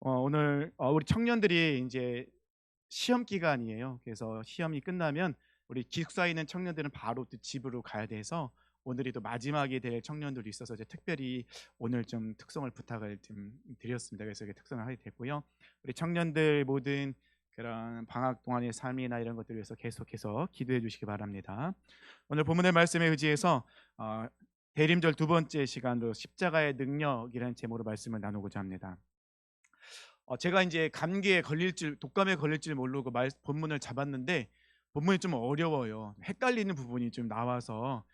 오늘 우리 청년들이 이제 시험 기간이에요. 그래서 시험이 끝나면 우리 기숙사에 있는 청년들은 바로 또 집으로 가야 돼서 오늘이 또 마지막이 될 청년들이 있어서 이제 특별히 오늘 좀 특성을 부탁을 좀 드렸습니다. 그래서 이게 특성을 하게 됐고요. 우리 청년들 모든 그런 방학 동안의 삶이나 이런 것들을 위해서 계속해서 기도해 주시기 바랍니다. 오늘 본문의 말씀에 의지해서 어, 대림절 두 번째 시간으로 십자가의 능력이라는 제목으로 말씀을 나누고자 합니다. 제가 인제 감기에 걸릴 줄 독감에 걸릴 줄 모르고 말 본문을 잡았는데 본문이 좀 어려워요. 헷갈리는 부분이 좀 나와서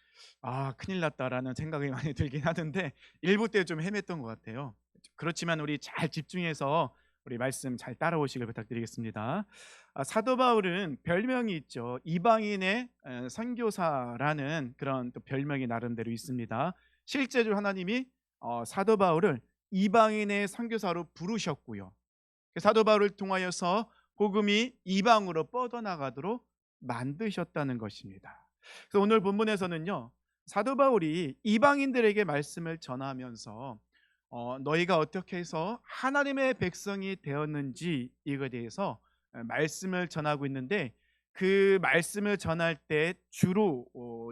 '아 큰일 났다.'라는 생각이 많이 들긴 하는데 일부 때 좀 헤맸던 것 같아요. 그렇지만 우리 잘 집중해서 우리 말씀 잘 따라오시길 부탁드리겠습니다. 사도 바울은 별명이 있죠. 이방인의 선교사라는 그런 또 별명이 나름대로 있습니다. 실제로 하나님이 사도 바울을 이방인의 선교사로 부르셨고요. 사도 바울을 통하여서 복음이 이방으로 뻗어나가도록 만드셨다는 것입니다. 그래서 오늘 본문에서는요, 사도 바울이 이방인들에게 말씀을 전하면서 너희가 어떻게 해서 하나님의 백성이 되었는지 이거에 대해서 말씀을 전하고 있는데, 그 말씀을 전할 때 주로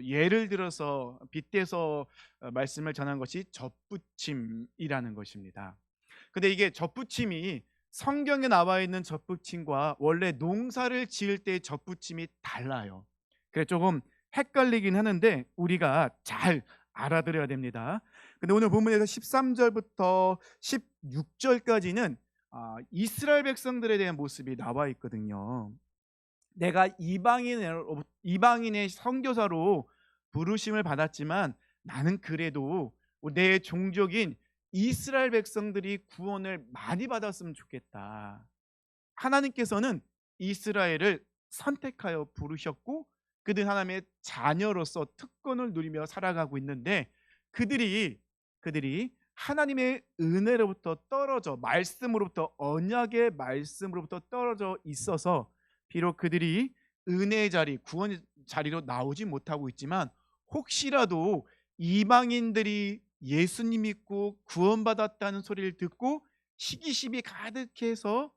예를 들어서 빗대서 말씀을 전한 것이 접붙임이라는 것입니다. 근데 이게 접붙임이 성경에 나와 있는 접붙임과 원래 농사를 지을 때의 접붙임이 달라요. 그래 조금 헷갈리긴 하는데 우리가 잘 알아들어야 됩니다. 근데 오늘 본문에서 13절부터 16절까지는 이스라엘 백성들에 대한 모습이 나와 있거든요. 내가 이방인의 선교사로 부르심을 받았지만 나는 그래도 내 종족인 이스라엘 백성들이 구원을 많이 받았으면 좋겠다. 하나님께서는 이스라엘을 선택하여 부르셨고 그들 하나님의 자녀로서 특권을 누리며 살아가고 있는데 그들이 하나님의 은혜로부터 떨어져 말씀으로부터 언약의 말씀으로부터 떨어져 있어서 비록 그들이 은혜의 자리, 구원의 자리로 나오지 못하고 있지만 혹시라도 이방인들이 예수님 믿고 구원받았다는 소리를 듣고 시기심이 가득해서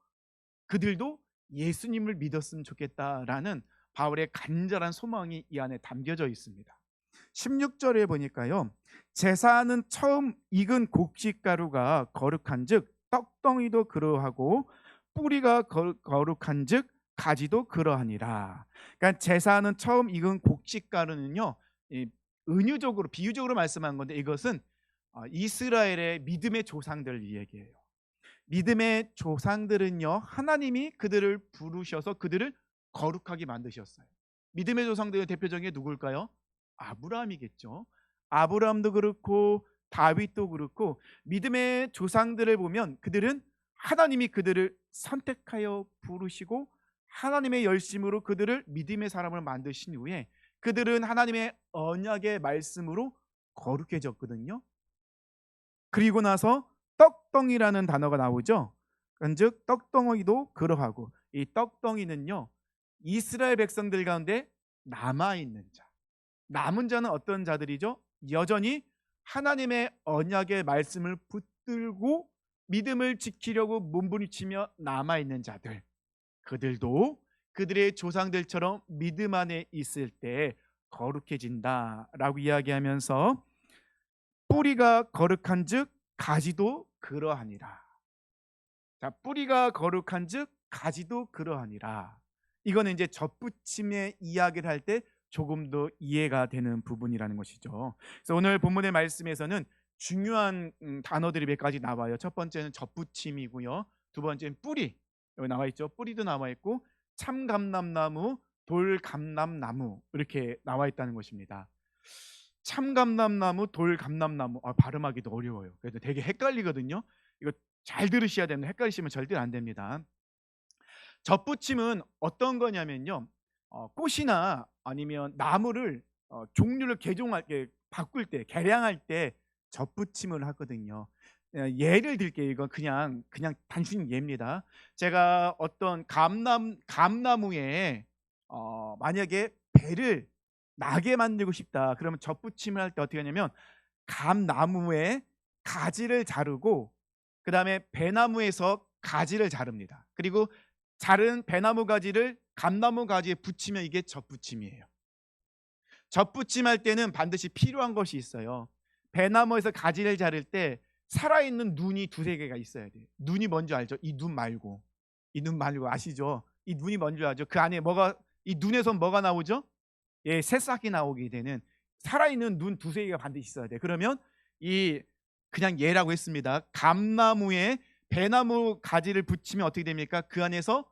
그들도 예수님을 믿었으면 좋겠다라는 바울의 간절한 소망이 이 안에 담겨져 있습니다. 16절에 보니까요. 제사는 처음 익은 곡식가루가 거룩한즉 떡덩이도 그러하고 뿌리가 거룩한즉 가지도 그러하니라. 그러니까 제사는 처음 익은 곡식가루는요. 은유적으로 비유적으로 말씀한 건데 이것은 이스라엘의 믿음의 조상들 이야기예요. 믿음의 조상들은요, 하나님이 그들을 부르셔서 그들을 거룩하게 만드셨어요. 믿음의 조상들의 대표적인 게 누굴까요? 아브라함이겠죠. 아브라함도 그렇고 다윗도 그렇고 믿음의 조상들을 보면 그들은 하나님이 그들을 선택하여 부르시고 하나님의 열심으로 그들을 믿음의 사람을 만드신 후에 그들은 하나님의 언약의 말씀으로 거룩해졌거든요. 그리고 나서 떡덩이라는 단어가 나오죠. 그런즉 떡덩이도 그러하고 이 떡덩이는요. 이스라엘 백성들 가운데 남아 있는 자. 남은 자는 어떤 자들이죠? 여전히 하나님의 언약의 말씀을 붙들고 믿음을 지키려고 몸부림치며 남아 있는 자들. 그들도 그들의 조상들처럼 믿음 안에 있을 때 거룩해진다라고 이야기하면서 뿌리가 거룩한즉 가지도 그러하니라. 자, 뿌리가 거룩한즉 가지도 그러하니라. 이거는 이제 접붙임의 이야기를 할 때 조금 더 이해가 되는 부분이라는 것이죠. 그래서 오늘 본문의 말씀에서는 중요한 단어들이 몇 가지 나와요. 첫 번째는 접붙임이고요. 두 번째는 뿌리. 여기 나와 있죠. 뿌리도 나와 있고 참감람나무, 돌감람나무 이렇게 나와 있다는 것입니다. 참감람나무, 돌감람나무 발음하기도 어려워요. 그래서 되게 헷갈리거든요. 이거 잘 들으셔야 됩니다. 헷갈리시면 절대 안 됩니다. 접붙임은 어떤 거냐면요. 꽃이나 아니면 나무를 종류를 개종할 때 바꿀 때 개량할 때 접붙임을 하거든요. 예를 들게요. 이건 그냥 단순히 예입니다. 제가 어떤 감나무에 만약에 배를 나게 만들고 싶다. 그러면 접붙임을 할 때 어떻게 하냐면 감나무에 가지를 자르고 그다음에 배나무에서 가지를 자릅니다. 그리고 자른 배나무 가지를 감나무 가지에 붙이면 이게 젖붙임이에요. 젖붙임할 때는 반드시 필요한 것이 있어요. 배나무에서 가지를 자를 때 살아있는 눈이 두세 개가 있어야 돼요. 눈이 뭔지 알죠? 이 눈 말고. 이 눈 말고 아시죠? 이 눈이 뭔지 알죠? 그 안에 뭐가, 이 눈에선 뭐가 나오죠? 예, 새싹이 나오게 되는 살아있는 눈 두세 개가 반드시 있어야 돼. 그러면 이, 그냥 예라고 했습니다. 감나무에 배나무 가지를 붙이면 어떻게 됩니까? 그 안에서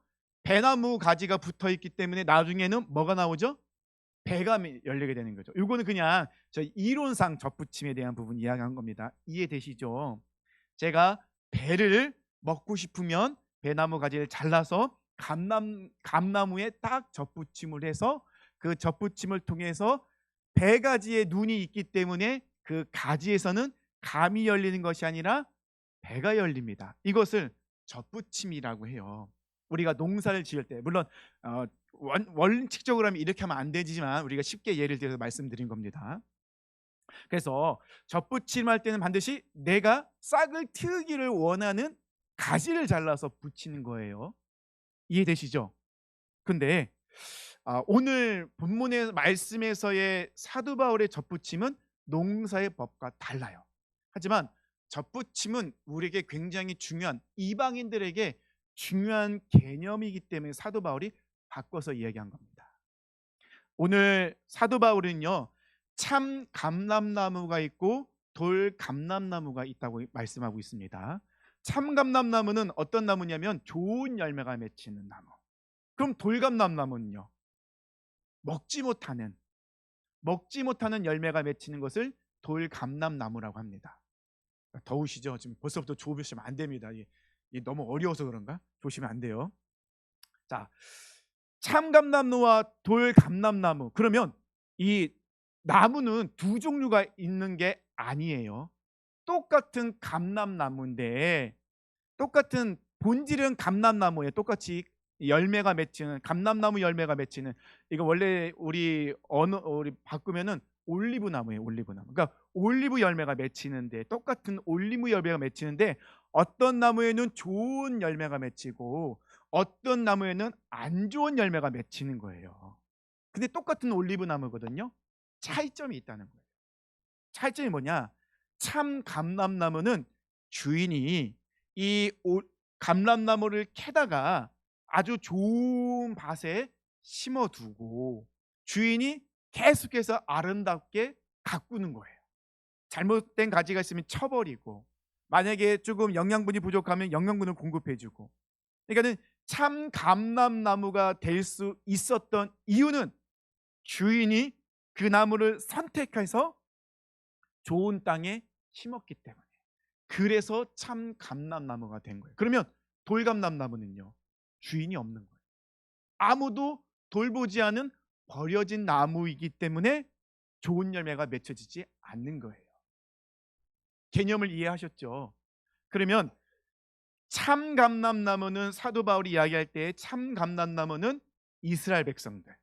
배나무 가지가 붙어 있기 때문에 나중에는 뭐가 나오죠? 배가 열리게 되는 거죠. 이거는 그냥 저 이론상 젖붙임에 대한 부분 이야기한 겁니다. 이해되시죠? 제가 배를 먹고 싶으면 배나무 가지를 잘라서 감나무에 딱 젖붙임을 해서 그 젖붙임을 통해서 배 가지에 눈이 있기 때문에 그 가지에서는 감이 열리는 것이 아니라 배가 열립니다. 이것을 젖붙임이라고 해요. 우리가 농사를 지을 때 물론 원칙적으로 하면 이렇게 하면 안 되지만 우리가 쉽게 예를 들어서 말씀드린 겁니다. 그래서 젖붙임할 때는 반드시 내가 싹을 트기를 원하는 가지를 잘라서 붙이는 거예요. 이해되시죠? 근데 오늘 본문의 말씀에서의 사도 바울의 젖붙임은 농사의 법과 달라요. 하지만 젖붙임은 우리에게 굉장히 중요한, 이방인들에게 중요한 개념이기 때문에 사도 바울이 바꿔서 이야기한 겁니다. 오늘 사도 바울은요, 참 감람나무가 있고 돌 감람나무가 있다고 말씀하고 있습니다. 참 감람나무는 어떤 나무냐면 좋은 열매가 맺히는 나무. 그럼 돌 감람나무는요, 먹지 못하는 열매가 맺히는 것을 돌 감람나무라고 합니다. 더우시죠? 지금 벌써부터 조으시면 안 됩니다. 이게 너무 어려워서 그런가? 조시면 안 돼요. 자, 참감나무와 돌감람나무. 그러면 이 나무는 두 종류가 있는 게 아니에요. 똑같은 감람나무인데, 똑같은 본질은 감람나무에 똑같이 열매가 맺히는, 감람나무 열매가 맺히는, 이거 원래 우리 바꾸면은 올리브 나무예요. 올리브 나무. 그러니까 올리브 열매가 맺히는데, 똑같은 올리브 열매가 맺히는데 어떤 나무에는 좋은 열매가 맺히고 어떤 나무에는 안 좋은 열매가 맺히는 거예요. 근데 똑같은 올리브 나무거든요. 차이점이 있다는 거예요. 차이점이 뭐냐? 참 감람나무는 주인이 이 감람나무를 캐다가 아주 좋은 밭에 심어두고 주인이 계속해서 아름답게 가꾸는 거예요. 잘못된 가지가 있으면 쳐버리고, 만약에 조금 영양분이 부족하면 영양분을 공급해주고. 그러니까는 참 감람나무가 될 수 있었던 이유는 주인이 그 나무를 선택해서 좋은 땅에 심었기 때문에, 그래서 참 감람나무가 된 거예요. 그러면 돌감람나무는요, 주인이 없는 거예요. 아무도 돌보지 않은 버려진 나무이기 때문에 좋은 열매가 맺혀지지 않는 거예요. 개념을 이해하셨죠? 그러면 참 감람나무는, 사도 바울이 이야기할 때 참 감람나무는 이스라엘 백성들,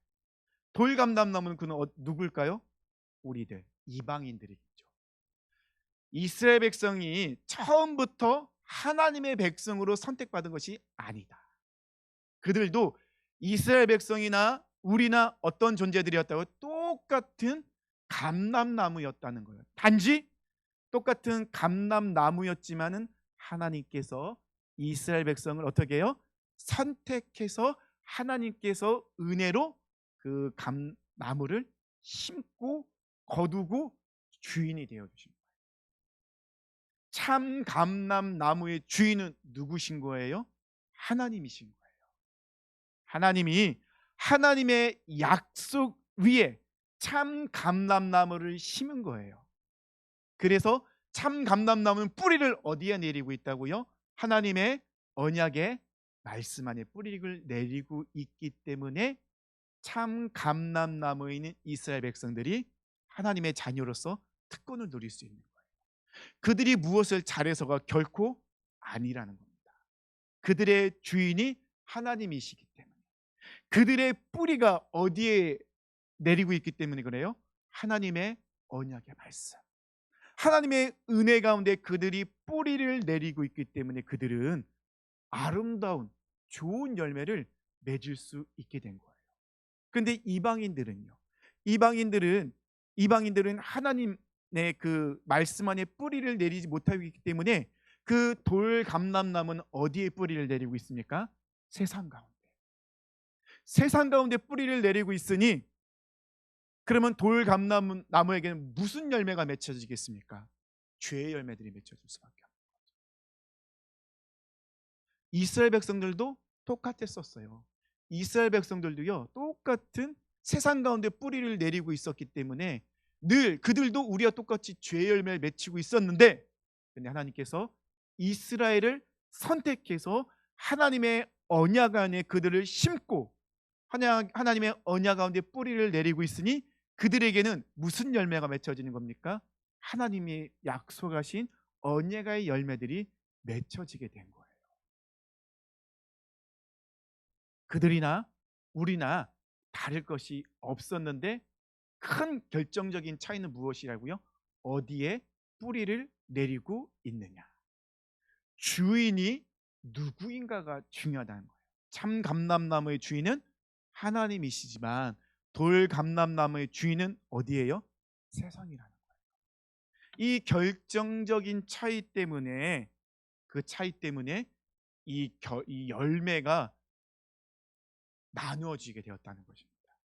돌 감람나무는 그는 누굴까요? 우리들, 이방인들이겠죠. 이스라엘 백성이 처음부터 하나님의 백성으로 선택받은 것이 아니다. 그들도 이스라엘 백성이나 우리나 어떤 존재들이었다고 똑같은 감람나무였다는 거예요. 단지 똑같은 감람나무였지만은 하나님께서 이스라엘 백성을 어떻게 해요? 선택해서 하나님께서 은혜로 그 감나무를 심고 거두고 주인이 되어 주신 거예요. 참 감람나무의 주인은 누구신 거예요? 하나님이신 거예요. 하나님이 하나님의 약속 위에 참 감람나무를 심은 거예요. 그래서 참 감람나무는 뿌리를 어디에 내리고 있다고요? 하나님의 언약의 말씀 안에 뿌리를 내리고 있기 때문에 참 감람나무에 있는 이스라엘 백성들이 하나님의 자녀로서 특권을 누릴 수 있는 거예요. 그들이 무엇을 잘해서가 결코 아니라는 겁니다. 그들의 주인이 하나님이시기 때문에, 그들의 뿌리가 어디에 내리고 있기 때문에 그래요? 하나님의 언약의 말씀, 하나님의 은혜 가운데 그들이 뿌리를 내리고 있기 때문에 그들은 아름다운 좋은 열매를 맺을 수 있게 된 거예요. 근데 이방인들은요. 이방인들은 이방인들은 하나님의 그 말씀 안에 뿌리를 내리지 못하고 있기 때문에 그 돌감람나무는 어디에 뿌리를 내리고 있습니까? 세상 가운데. 세상 가운데 뿌리를 내리고 있으니 그러면 돌감나무에게는 무슨 열매가 맺혀지겠습니까? 죄의 열매들이 맺혀질 수밖에 없어요. 이스라엘 백성들도 똑같았었어요. 이스라엘 백성들도요, 똑같은 세상 가운데 뿌리를 내리고 있었기 때문에 늘 그들도 우리와 똑같이 죄의 열매를 맺히고 있었는데, 근데 하나님께서 이스라엘을 선택해서 하나님의 언약 안에 그들을 심고 하나님의 언약 가운데 뿌리를 내리고 있으니 그들에게는 무슨 열매가 맺혀지는 겁니까? 하나님이 약속하신 언약의 열매들이 맺혀지게 된 거예요. 그들이나 우리나 다를 것이 없었는데 큰 결정적인 차이는 무엇이라고요? 어디에 뿌리를 내리고 있느냐. 주인이 누구인가가 중요하다는 거예요. 참 감람나무의 주인은 하나님이시지만 돌감람나무의 주인은 어디예요? 세상이라는 거예요. 이 결정적인 차이 때문에 그 차이 때문에 이 열매가 나누어지게 되었다는 것입니다.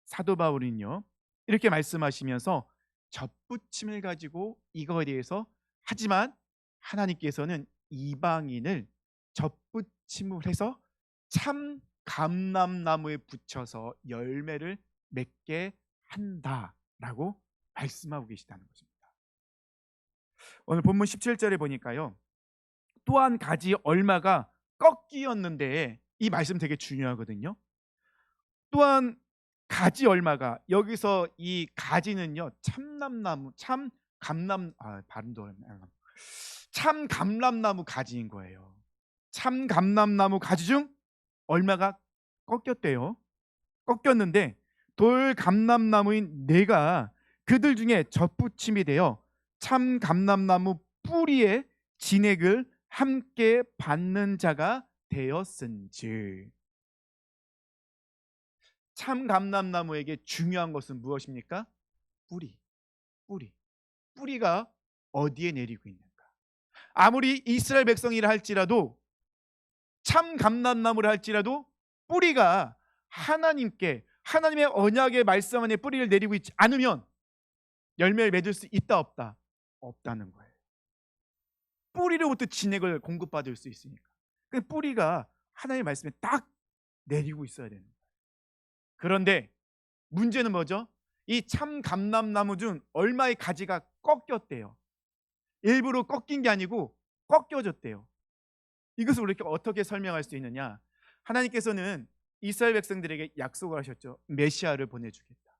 사도 바울은요, 이렇게 말씀하시면서 접붙임을 가지고 이거에 대해서, 하지만 하나님께서는 이방인을 접붙임을 해서 참 감람나무에 붙여서 열매를 맺게 한다라고 말씀하고 계시다는 것입니다. 오늘 본문 17절에 보니까요, 또한 가지 얼마가 꺾이었는데, 이 말씀 되게 중요하거든요. 또한 가지 얼마가, 여기서 이 가지는요, 참남나무, 참 감람, 발음도 어렵네요. 참 감람나무 가지인 거예요. 참 감람나무 가지 중 얼마가 꺾였대요. 꺾였는데 돌 감람나무인 내가 그들 중에 접붙임이 되어 참 감람나무 뿌리에 진액을 함께 받는 자가 되었은즉. 참 감람나무에게 중요한 것은 무엇입니까? 뿌리. 뿌리. 뿌리가 어디에 내리고 있는가? 아무리 이스라엘 백성이라 할지라도, 참 감람나무라 할지라도 뿌리가 하나님께, 하나님의 언약의 말씀 안에 뿌리를 내리고 있지 않으면 열매를 맺을 수 있다 없다? 없다는 거예요. 뿌리로부터 진액을 공급받을 수 있으니까. 그 뿌리가 하나님의 말씀에 딱 내리고 있어야 되는 거예요. 그런데 문제는 뭐죠? 이 참 감람나무 중 얼마의 가지가 꺾였대요. 일부러 꺾인 게 아니고 꺾여졌대요. 이것을 우리가 어떻게 설명할 수 있느냐? 하나님께서는 이스라엘 백성들에게 약속을 하셨죠. 메시아를 보내주겠다.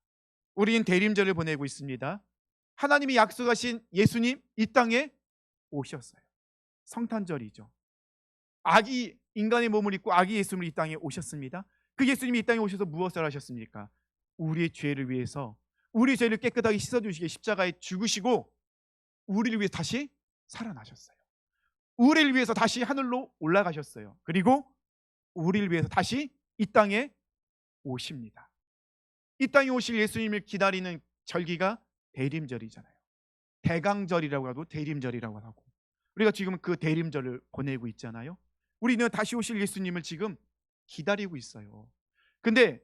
우리는 대림절을 보내고 있습니다. 하나님이 약속하신 예수님 이 땅에 오셨어요. 성탄절이죠. 아기 인간의 몸을 입고 아기 예수님이 이 땅에 오셨습니다. 그 예수님이 이 땅에 오셔서 무엇을 하셨습니까? 우리의 죄를 위해서, 우리 죄를 깨끗하게 씻어주시게 십자가에 죽으시고 우리를 위해 다시 살아나셨어요. 우리를 위해서 다시 하늘로 올라가셨어요. 그리고 우리를 위해서 다시 이 땅에 오십니다. 이 땅에 오실 예수님을 기다리는 절기가 대림절이잖아요. 대강절이라고 하고 대림절이라고 하고, 우리가 지금 그 대림절을 보내고 있잖아요. 우리는 다시 오실 예수님을 지금 기다리고 있어요. 근데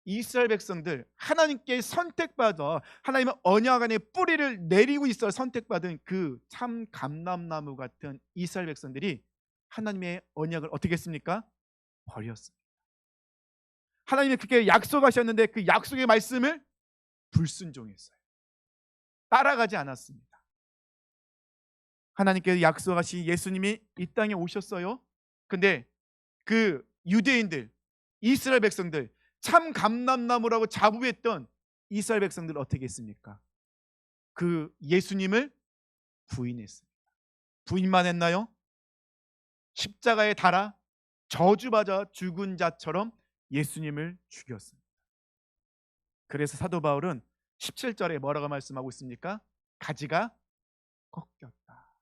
이스라엘 백성들, 하나님께 선택받아 하나님의 언약 안에 뿌리를 내리고 있어 선택받은 그 참 감람나무 같은 이스라엘 백성들이 하나님의 언약을 어떻게 했습니까? 버렸습니다. 하나님이 그렇게 약속하셨는데 그 약속의 말씀을 불순종했어요. 따라가지 않았습니다. 하나님께서 약속하신 예수님이 이 땅에 오셨어요. 근데 그 유대인들, 이스라엘 백성들, 참 감람나무라고 자부했던 이스라엘 백성들은 어떻게 했습니까? 그 예수님을 부인했습니다. 부인만 했나요? 십자가에 달아 저주받아 죽은 자처럼 예수님을 죽였습니다. 그래서 사도 바울은 17절에 뭐라고 말씀하고 있습니까? 가지가 꺾였다.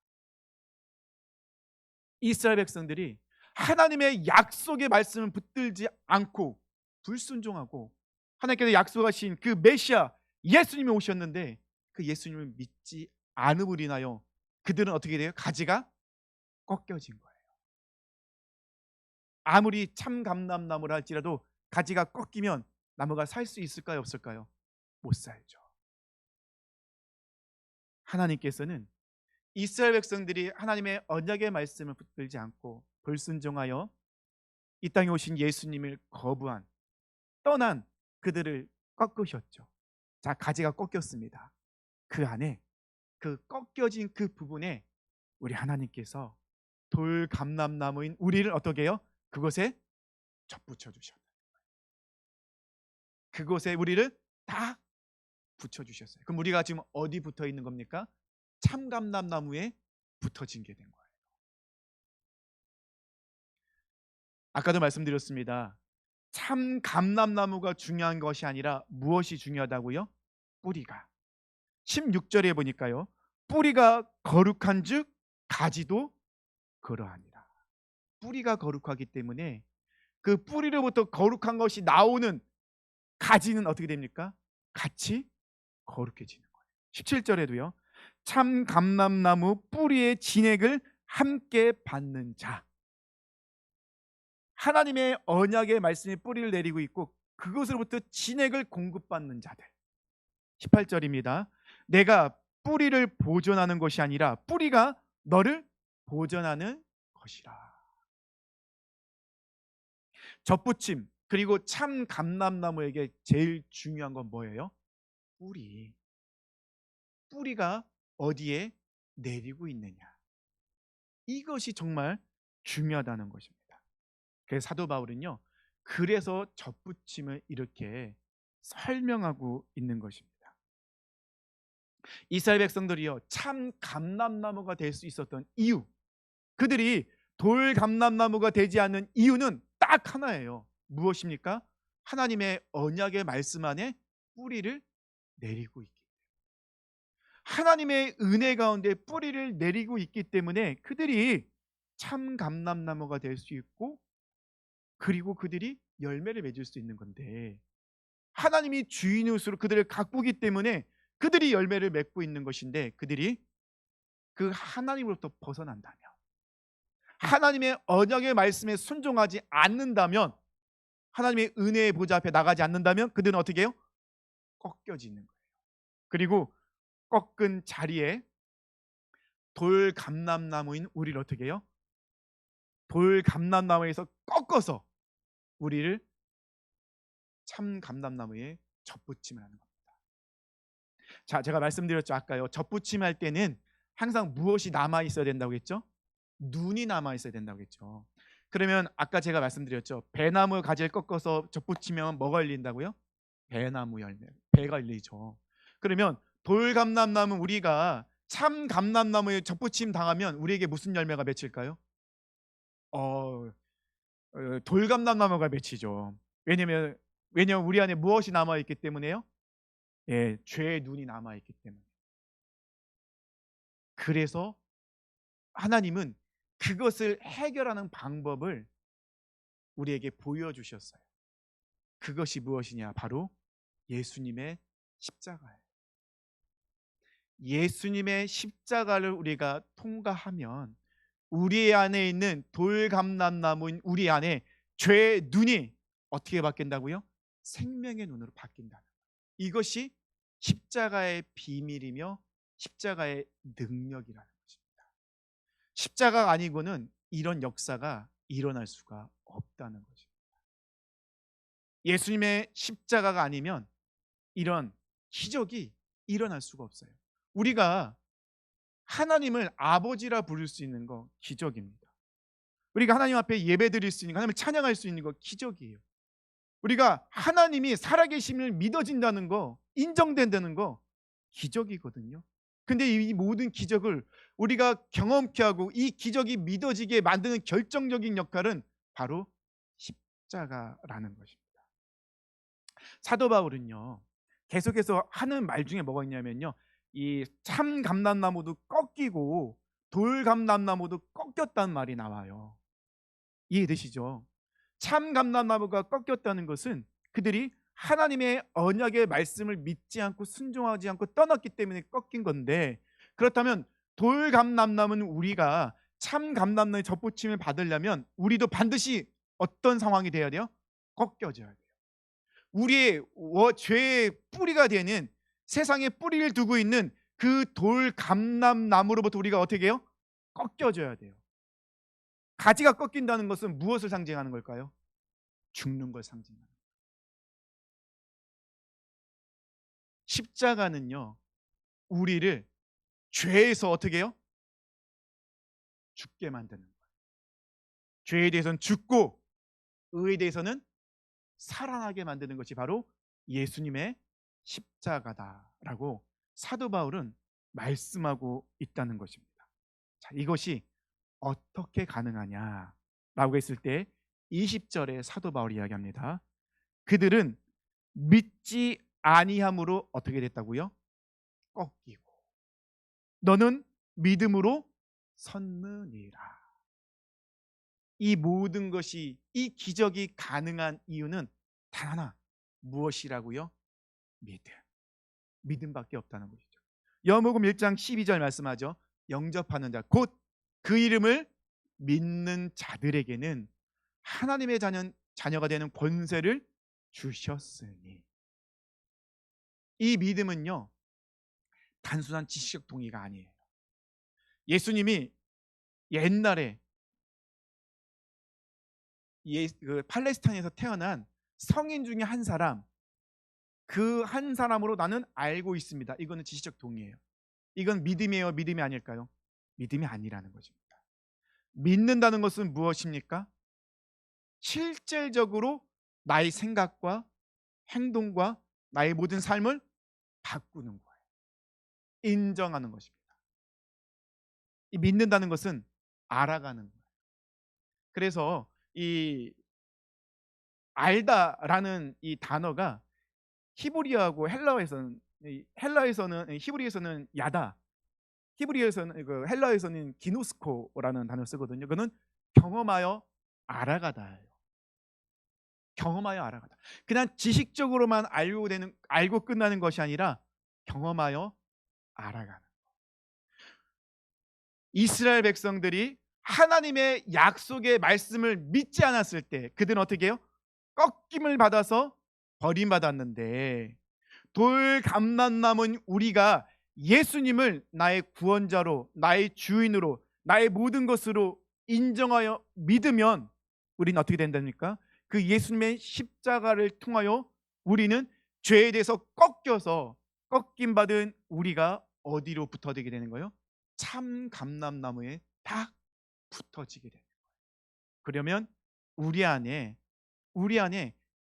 이스라엘 백성들이 하나님의 약속의 말씀을 붙들지 않고 불순종하고 하나님께서 약속하신 그 메시아 예수님이 오셨는데 그 예수님을 믿지 않음으로 인하여 그들은 어떻게 돼요? 가지가 꺾여진 거예요. 아무리 참 감람나무라 할지라도 가지가 꺾이면 나무가 살 수 있을까요? 없을까요? 못 살죠. 하나님께서는 이스라엘 백성들이 하나님의 언약의 말씀을 붙들지 않고 불순종하여 이 땅에 오신 예수님을 거부한 떠난 그들을 꺾으셨죠. 자, 가지가 꺾였습니다. 그 안에 그 꺾여진 그 부분에 우리 하나님께서 돌 감람나무인 우리를 어떻게 해요? 그곳에 접붙여 주셨다. 그곳에 우리를 다 붙여 주셨어요. 그럼 우리가 지금 어디 붙어 있는 겁니까? 참 감람나무에 붙어진 게 된 거예요. 아까도 말씀드렸습니다. 참 감람나무가 중요한 것이 아니라 무엇이 중요하다고요? 뿌리가. 16절에 보니까요. 뿌리가 거룩한즉 가지도 그러하니라. 뿌리가 거룩하기 때문에 그 뿌리로부터 거룩한 것이 나오는 가지는 어떻게 됩니까? 같이 거룩해지는 거예요. 17절에도요. 참 감람나무 뿌리의 진액을 함께 받는 자. 하나님의 언약의 말씀이 뿌리를 내리고 있고 그것으로부터 진액을 공급받는 자들. 18절입니다. 내가 뿌리를 보존하는 것이 아니라 뿌리가 너를 보존하는 것이라. 접붙임 그리고 참 감람나무에게 제일 중요한 건 뭐예요? 뿌리. 뿌리가 어디에 내리고 있느냐. 이것이 정말 중요하다는 것입니다. 그래서 사도 바울은요. 그래서 접붙임을 이렇게 설명하고 있는 것입니다. 이스라엘 백성들이요. 참 감람나무가 될 수 있었던 이유. 그들이 돌 감람나무가 되지 않는 이유는 딱 하나예요. 무엇입니까? 하나님의 언약의 말씀 안에 뿌리를 내리고 있기 때문에. 하나님의 은혜 가운데 뿌리를 내리고 있기 때문에 그들이 참 감람나무가 될 수 있고 그리고 그들이 열매를 맺을 수 있는 건데 하나님이 주인으로 그들을 가꾸기 때문에 그들이 열매를 맺고 있는 것인데 그들이 그 하나님으로부터 벗어난다면 하나님의 언약의 말씀에 순종하지 않는다면 하나님의 은혜의 보좌 앞에 나가지 않는다면 그들은 어떻게 해요? 꺾여지는 거예요. 그리고 꺾은 자리에 돌 감람나무인 우리를 어떻게 해요? 돌 감람나무에서 꺾어서 우리를 참 감람나무에 접붙임을 하는 겁니다. 자, 제가 말씀드렸죠. 아까요. 접붙임할 때는 항상 무엇이 남아 있어야 된다고 했죠? 눈이 남아 있어야 된다고 했죠. 그러면 아까 제가 말씀드렸죠. 배나무 가지를 꺾어서 접붙이면 뭐가 열린다고요? 배나무 열매. 배가 열리죠. 그러면 돌감람나무 우리가 참 감람나무에 접붙임 당하면 우리에게 무슨 열매가 맺힐까요? 돌감람나무가 맺히죠. 왜냐면 우리 안에 무엇이 남아 있기 때문에요? 예, 죄의 눈이 남아 있기 때문에. 그래서 하나님은 그것을 해결하는 방법을 우리에게 보여주셨어요. 그것이 무엇이냐? 바로 예수님의 십자가예요. 예수님의 십자가를 우리가 통과하면 우리 안에 있는 돌감람나무인 우리 안에 죄의 눈이 어떻게 바뀐다고요? 생명의 눈으로 바뀐다는 거예요. 이것이 십자가의 비밀이며 십자가의 능력이라는 것입니다. 십자가가 아니고는 이런 역사가 일어날 수가 없다는 것입니다. 예수님의 십자가가 아니면 이런 기적이 일어날 수가 없어요. 우리가 하나님을 아버지라 부를 수 있는 거 기적입니다. 우리가 하나님 앞에 예배드릴 수 있는 거, 하나님을 찬양할 수 있는 거 기적이에요. 우리가 하나님이 살아계심을 믿어진다는 거, 인정된다는 거 기적이거든요. 근데 이 모든 기적을 우리가 경험케 하고 이 기적이 믿어지게 만드는 결정적인 역할은 바로 십자가라는 것입니다. 사도 바울은요. 계속해서 하는 말 중에 뭐가 있냐면요. 이 참 감람나무도 꺾이고 돌 감람나무도 꺾였다는 말이 나와요. 이해되시죠? 참 감람나무가 꺾였다는 것은 그들이 하나님의 언약의 말씀을 믿지 않고 순종하지 않고 떠났기 때문에 꺾인 건데, 그렇다면 돌 감람나무는 우리가 참 감람나무의 접붙임을 받으려면 우리도 반드시 어떤 상황이 돼야 돼요? 꺾여져야 돼요. 우리의 죄의 뿌리가 되는, 세상에 뿌리를 두고 있는 그 돌 감람나무로부터 우리가 어떻게 해요? 꺾여져야 돼요. 가지가 꺾인다는 것은 무엇을 상징하는 걸까요? 죽는 걸 상징하는 거예요. 십자가는요, 우리를 죄에서 어떻게 해요? 죽게 만드는 거예요. 죄에 대해서는 죽고 의에 대해서는 살아나게 만드는 것이 바로 예수님의 십자가다라고 사도 바울은 말씀하고 있다는 것입니다. 자, 이것이 어떻게 가능하냐라고 했을 때 20절에 사도 바울이 이야기합니다. 그들은 믿지 아니함으로 어떻게 됐다고요? 꺾이고 너는 믿음으로 섰느니라. 이 모든 것이, 이 기적이 가능한 이유는 단 하나, 무엇이라고요? 믿음. 믿음밖에 없다는 것이죠. 요한복음 1장 12절 말씀하죠. 영접하는 자 곧 그 이름을 믿는 자들에게는 하나님의 자녀가 되는 권세를 주셨으니. 이 믿음은요, 단순한 지식적 동의가 아니에요. 예수님이 옛날에 팔레스타인에서 태어난 성인 중에 한 사람, 그 한 사람으로 나는 알고 있습니다. 이거는 지식적 동의예요. 이건 믿음이에요, 믿음이 아닐까요? 믿음이 아니라는 것입니다. 믿는다는 것은 무엇입니까? 실질적으로 나의 생각과 행동과 나의 모든 삶을 바꾸는 거예요. 인정하는 것입니다. 이 믿는다는 것은 알아가는 거예요. 그래서 이 알다라는 이 단어가 히브리어하고 히브리에서는 야다, 히브리에서는 헬라에서는 기노스코라는 단어를 쓰거든요. 그거는 경험하여 알아가다예요. 경험하여 알아가다. 그냥 지식적으로만 알고 끝나는 것이 아니라 경험하여 알아가는. 이스라엘 백성들이 하나님의 약속의 말씀을 믿지 않았을 때 그들은 어떻게 해요? 꺾임을 받아서 버림받았는데, 돌 감람나무는 우리가 예수님을 나의 구원자로, 나의 주인으로, 나의 모든 것으로 인정하여 믿으면 우리는 어떻게 된답니까? 그 예수님의 십자가를 통하여 우리는 죄에 대해서 꺾임 받은 우리가 어디로 붙어지게 되는 거예요? 참 감람나무에 딱 붙어지게 되는 거예요. 그러면 우리 안에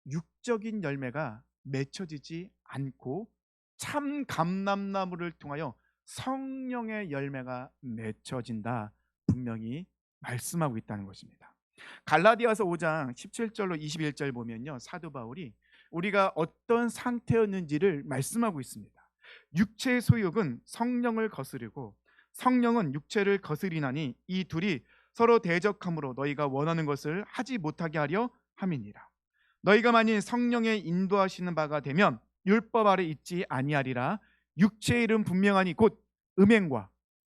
육적인 열매가 맺혀지지 않고 참 감람나무를 통하여 성령의 열매가 맺혀진다, 분명히 말씀하고 있다는 것입니다. 갈라디아서 5장 17절로 21절 보면요, 사도 바울이 우리가 어떤 상태였는지를 말씀하고 있습니다. 육체의 소욕은 성령을 거스르고 성령은 육체를 거스리나니 이 둘이 서로 대적함으로 너희가 원하는 것을 하지 못하게 하려 함이니라. 너희가 만일 성령의 인도하시는 바가 되면 율법 아래 있지 아니하리라. 육체의 일은 분명하니 곧 음행과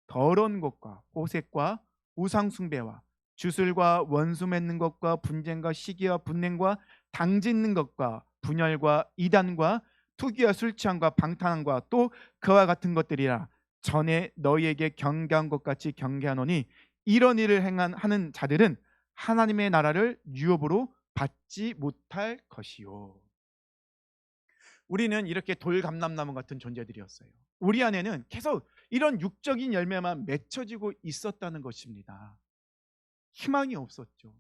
더러운 것과 호색과 우상 숭배와 주술과 원수 맺는 것과 분쟁과 시기와 분냉과 당짓는 것과 분열과 이단과 투기와 술 취함과 방탕함과 또 그와 같은 것들이라. 전에 너희에게 경계한 것 같이 경계하노니 이런 일을 하는 자들은 하나님의 나라를 유업으로 받지 못할 것이요. 우리는 이렇게 돌감람나무 같은 존재들이었어요. 우리 안에는 계속 이런 육적인 열매만 맺혀지고 있었다는 것입니다. 희망이 없었죠.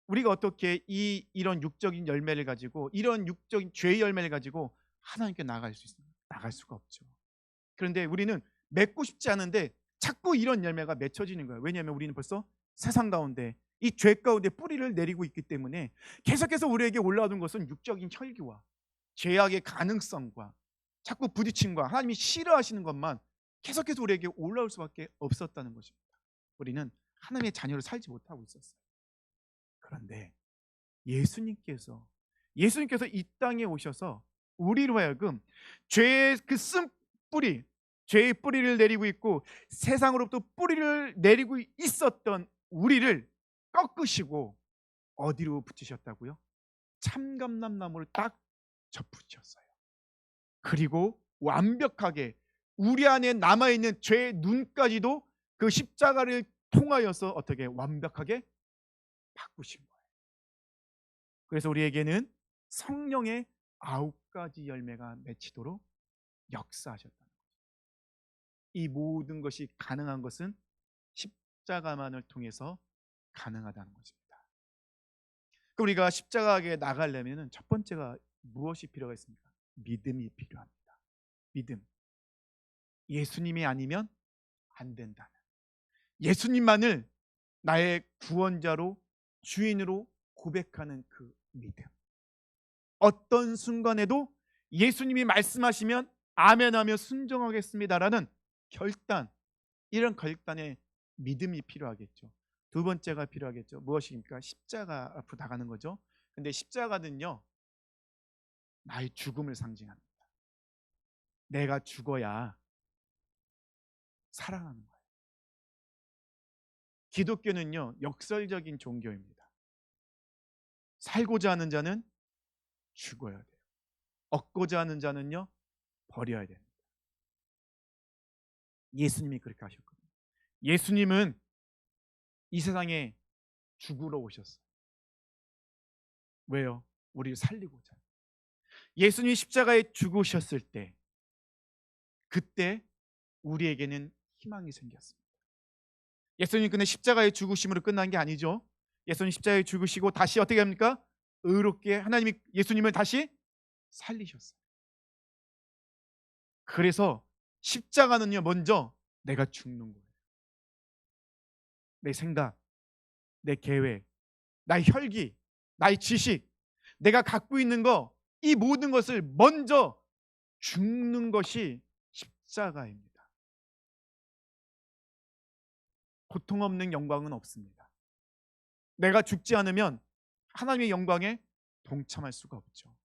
우리가 어떻게 이런 육적인 열매를 가지고, 이런 육적인 죄의 열매를 가지고 하나님께 나아갈 수 있습니까? 나갈 수가 없죠. 그런데 우리는 맺고 싶지 않은데 자꾸 이런 열매가 맺혀지는 거예요. 왜냐하면 우리는 벌써 세상 가운데, 이 죄 가운데 뿌리를 내리고 있기 때문에 계속해서 우리에게 올라오는 것은 육적인 혈기와 죄악의 가능성과 자꾸 부딪힘과 하나님이 싫어하시는 것만 계속해서 우리에게 올라올 수밖에 없었다는 것입니다. 우리는 하나님의 자녀로 살지 못하고 있었어요. 그런데 예수님께서 이 땅에 오셔서 우리로 하여금 죄의 그 쓴뿌리, 죄의 뿌리를 내리고 있고 세상으로부터 뿌리를 내리고 있었던 우리를 꺾으시고 어디로 붙이셨다고요? 참감람나무를 딱 접붙였어요. 그리고 완벽하게 우리 안에 남아있는 죄의 눈까지도 그 십자가를 통하여서 어떻게 완벽하게 바꾸신 거예요. 그래서 우리에게는 성령의 9가지 열매가 맺히도록 역사하셨다는 거예요. 이 모든 것이 가능한 것은 십자가만을 통해서 가능하다는 것입니다. 우리가 십자가에 나가려면 첫 번째가 무엇이 필요가 있습니까? 믿음이 필요합니다. 믿음. 예수님이 아니면 안 된다는, 예수님만을 나의 구원자로 주인으로 고백하는 그 믿음. 어떤 순간에도 예수님이 말씀하시면 아멘하며 순종하겠습니다라는 결단, 이런 결단의 믿음이 필요하겠죠. 두 번째가 필요하겠죠. 무엇입니까? 십자가 앞으로 나가는 거죠. 근데 십자가는요, 나의 죽음을 상징합니다. 내가 죽어야 살아나는 거예요. 기독교는요, 역설적인 종교입니다. 살고자 하는 자는 죽어야 돼요. 얻고자 하는 자는요, 버려야 됩니다. 예수님이 그렇게 하셨거든요. 예수님은 이 세상에 죽으러 오셨어요. 왜요? 우리를 살리고자. 예수님이 십자가에 죽으셨을 때, 그때 우리에게는 희망이 생겼습니다. 예수님 근데 십자가의 죽으심으로 끝난 게 아니죠. 예수님 십자가에 죽으시고 다시 어떻게 합니까? 의롭게 하나님이 예수님을 다시 살리셨어요. 그래서 십자가는요, 먼저 내가 죽는 거예요. 내 생각, 내 계획, 나의 혈기, 나의 지식, 내가 갖고 있는 거, 이 모든 것을 먼저 죽는 것이 십자가입니다. 고통 없는 영광은 없습니다. 내가 죽지 않으면 하나님의 영광에 동참할 수가 없죠.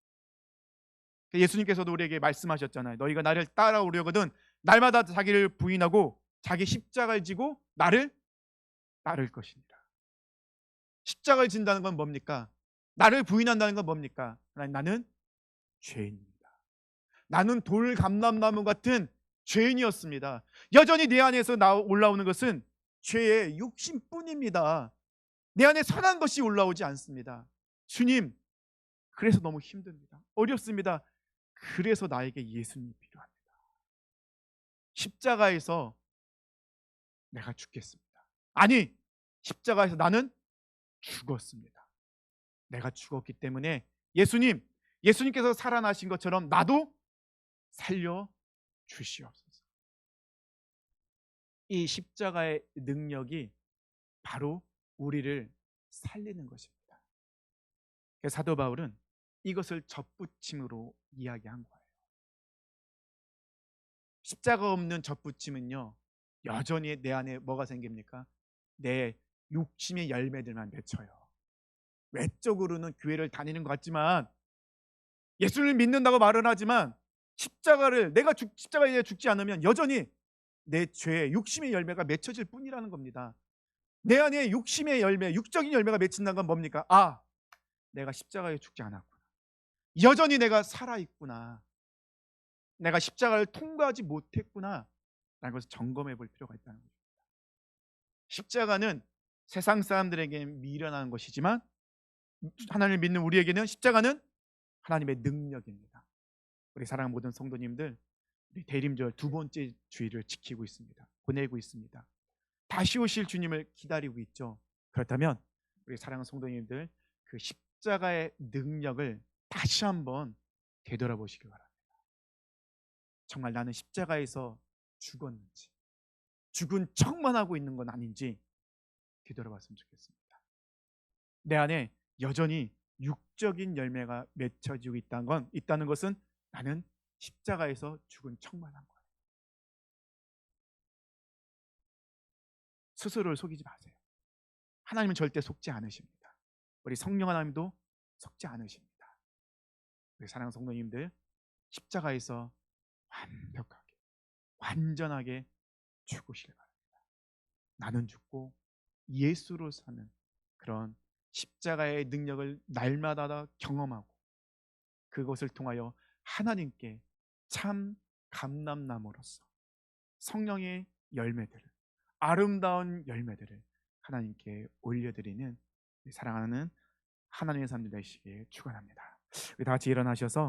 예수님께서도 우리에게 말씀하셨잖아요. 너희가 나를 따라오려거든 날마다 자기를 부인하고 자기 십자가를 지고 나를 따를 것이니라. 십자가를 진다는 건 뭡니까? 나를 부인한다는 건 뭡니까? 나는 죄인입니다. 나는 돌감람나무 같은 죄인이었습니다. 여전히 내 안에서 올라오는 것은 죄의 욕심뿐입니다. 내 안에 선한 것이 올라오지 않습니다. 주님, 그래서 너무 힘듭니다. 어렵습니다. 그래서 나에게 예수님이 필요합니다. 십자가에서 내가 죽겠습니다. 아니, 십자가에서 나는 죽었습니다. 내가 죽었기 때문에 예수님께서 살아나신 것처럼 나도 살려 주시옵소서. 이 십자가의 능력이 바로 우리를 살리는 것입니다. 사도 바울은 이것을 접붙임으로 이야기한 거예요. 십자가 없는 접붙임은요, 여전히 내 안에 뭐가 생깁니까? 내 욕심의 열매들만 맺혀요. 외적으로는 교회를 다니는 것 같지만, 예수를 믿는다고 말은 하지만 십자가에 죽지 않으면 여전히 내 죄의 욕심의 열매가 맺혀질 뿐이라는 겁니다. 내 안에 욕심의 열매, 육적인 열매가 맺힌다는 건 뭡니까? 아, 내가 십자가에 죽지 않았구나. 여전히 내가 살아있구나. 내가 십자가를 통과하지 못했구나 라는 것을 점검해 볼 필요가 있다는 거죠. 십자가는 세상 사람들에게 미련한 것이지만 하나님을 믿는 우리에게는 십자가는 하나님의 능력입니다. 우리 사랑하는 모든 성도님들, 우리 대림절 두 번째 주일을 지키고 있습니다. 보내고 있습니다. 다시 오실 주님을 기다리고 있죠. 그렇다면 우리 사랑하는 성도님들, 그 십자가의 능력을 다시 한번 되돌아보시기 바랍니다. 정말 나는 십자가에서 죽었는지, 죽은 척만 하고 있는 건 아닌지 되돌아봤으면 좋겠습니다. 내 안에 여전히 육적인 열매가 맺혀지고 있다는 것은 나는 십자가에서 죽은 척만 한 거예요. 스스로를 속이지 마세요. 하나님은 절대 속지 않으십니다. 우리 성령 하나님도 속지 않으십니다. 우리 사랑하는 성도님들, 십자가에서 완벽하게 완전하게 죽으시길 바랍니다. 나는 죽고 예수로 사는 그런 십자가의 능력을 날마다 다 경험하고 그것을 통하여 하나님께 참 감람나무로서 성령의 열매들을, 아름다운 열매들을 하나님께 올려드리는 사랑하는 하나님의 사람들 되시기를 축원합니다. 우리 다 같이 일어나셔서